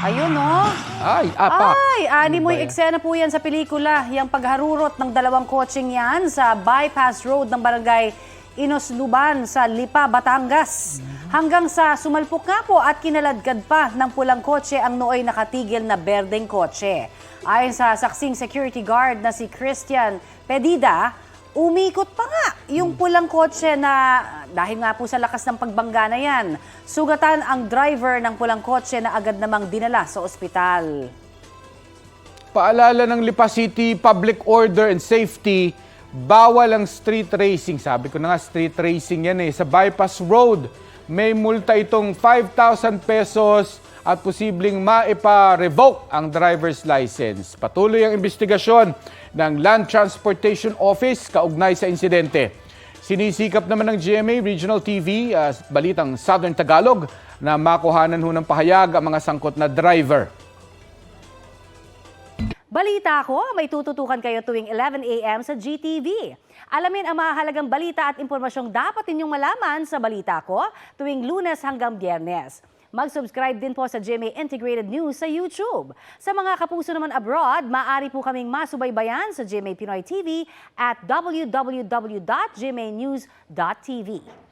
Ayun, no? Animoy eksena po yan sa pelikula. Yung pagharurot ng dalawang kotseng yan sa bypass road ng barangay Inosluban sa Lipa, Batangas. Hanggang sa sumalpok nga po at kinaladkad pa ng pulang kotse ang nooy nakatigil na berdeng kotse. Ayon sa saksing security guard na si Christian Pedida, umikot pa nga yung pulang kotse na dahil nga po sa lakas ng pagbangga na yan, sugatan ang driver ng pulang kotse na agad namang dinala sa ospital. Paalala ng Lipa City Public Order and Safety, bawal ang street racing. Sabi ko na nga, street racing yan sa bypass road. May multa itong 5,000 pesos at posibleng maipa-revoke ang driver's license. Patuloy ang investigasyon ng Land Transportation Office kaugnay sa insidente. Sinisikap naman ng GMA Regional TV, balitang Southern Tagalog, na makuhanan ho ng pahayag ang mga sangkot na driver. Balita ko, may tututukan kayo tuwing 11 a.m. sa GTV. Alamin ang mahalagang balita at impormasyong dapat ninyong malaman sa Balita Ko tuwing Lunes hanggang Biyernes. Mag-subscribe din po sa GMA Integrated News sa YouTube. Sa mga kapuso naman abroad, maaari po kaming masubaybayan sa GMA Pinoy TV at www.gmanews.tv.